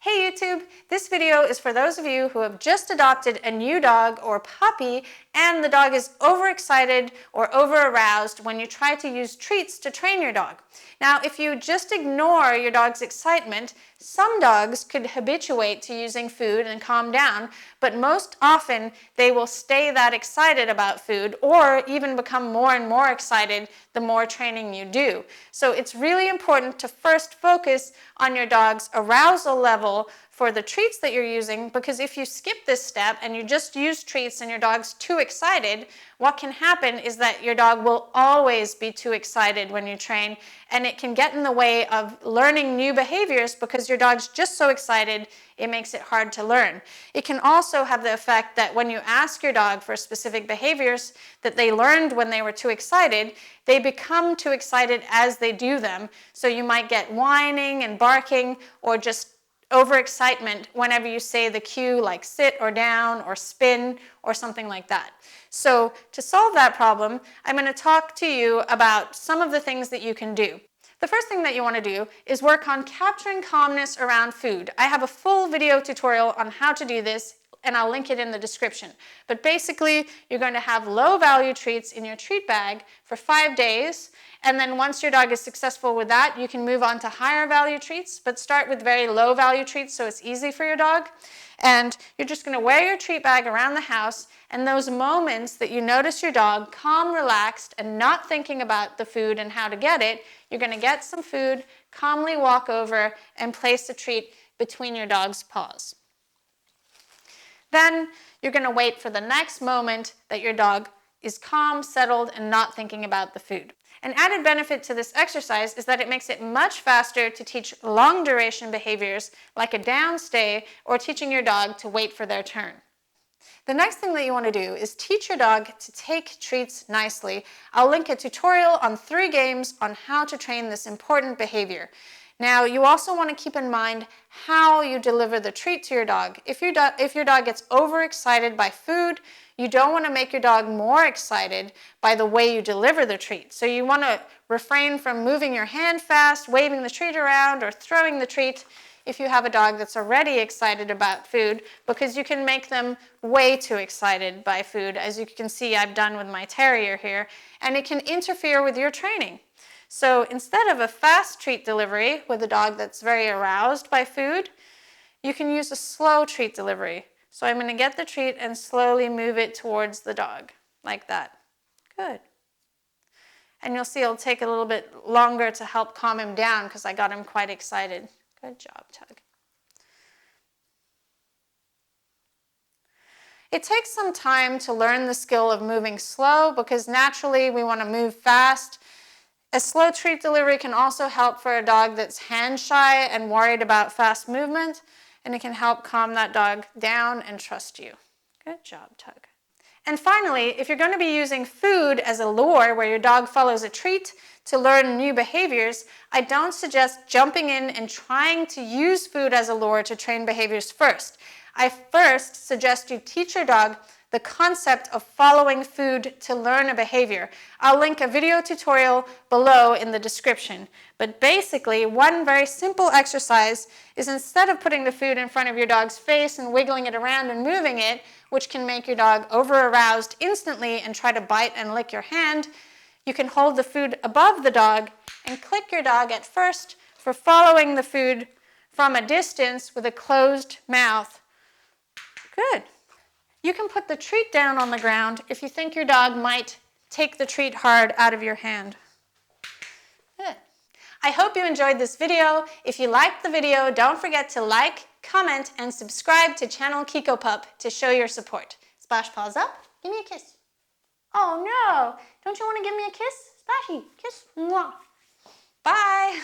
Hey YouTube, this video is for those of you who have just adopted a new dog or puppy and the dog is overexcited or over-aroused when you try to use treats to train your dog. Now, if you just ignore your dog's excitement, some dogs could habituate to using food and calm down, but most often they will stay that excited about food or even become more and more excited the more training you do. So it's really important to first focus on your dog's arousal level for the treats that you're using, because if you skip this step and you just use treats and your dog's too excited, what can happen is that your dog will always be too excited when you train, and it can get in the way of learning new behaviors because your dog's just so excited it makes it hard to learn. It can also have the effect that when you ask your dog for specific behaviors that they learned when they were too excited, they become too excited as they do them. So you might get whining and barking or just overexcitement whenever you say the cue like sit or down or spin or something like that. So to solve that problem, I'm going to talk to you about some of the things that you can do. The first thing that you want to do is work on capturing calmness around food. I have a full video tutorial on how to do this, and I'll link it in the description. But basically, you're going to have low-value treats in your treat bag for 5 days, and then once your dog is successful with that, you can move on to higher-value treats, but start with very low-value treats so it's easy for your dog. And you're just going to wear your treat bag around the house, and those moments that you notice your dog calm, relaxed, and not thinking about the food and how to get it, you're going to get some food, calmly walk over, and place the treat between your dog's paws. Then you're going to wait for the next moment that your dog is calm, settled, and not thinking about the food. An added benefit to this exercise is that it makes it much faster to teach long duration behaviors like a down stay or teaching your dog to wait for their turn. The next thing that you want to do is teach your dog to take treats nicely. I'll link a tutorial on 3 games on how to train this important behavior. Now, you also want to keep in mind how you deliver the treat to your dog. If your dog gets overexcited by food, you don't want to make your dog more excited by the way you deliver the treat. So you want to refrain from moving your hand fast, waving the treat around, or throwing the treat if you have a dog that's already excited about food, because you can make them way too excited by food, as you can see I've done with my terrier here, and it can interfere with your training. So instead of a fast treat delivery with a dog that's very aroused by food, you can use a slow treat delivery. So I'm going to get the treat and slowly move it towards the dog, like that. Good. And you'll see it'll take a little bit longer to help calm him down because I got him quite excited. Good job, Tug. It takes some time to learn the skill of moving slow because naturally we want to move fast. A slow treat delivery can also help for a dog that's hand shy and worried about fast movement, and it can help calm that dog down and trust you. Good job, Tug. And finally, if you're going to be using food as a lure where your dog follows a treat to learn new behaviors, I don't suggest jumping in and trying to use food as a lure to train behaviors first. I first suggest you teach your dog the concept of following food to learn a behavior. I'll link a video tutorial below in the description. But basically, one very simple exercise is instead of putting the food in front of your dog's face and wiggling it around and moving it, which can make your dog over-aroused instantly and try to bite and lick your hand, you can hold the food above the dog and click your dog at first for following the food from a distance with a closed mouth. Good. You can put the treat down on the ground if you think your dog might take the treat hard out of your hand. Good. I hope you enjoyed this video. If you liked the video, don't forget to like, comment, and subscribe to channel Kikopup to show your support. Splash paws up. Give me a kiss. Oh no! Don't you want to give me a kiss? Splashy, kiss. Mwah. Bye.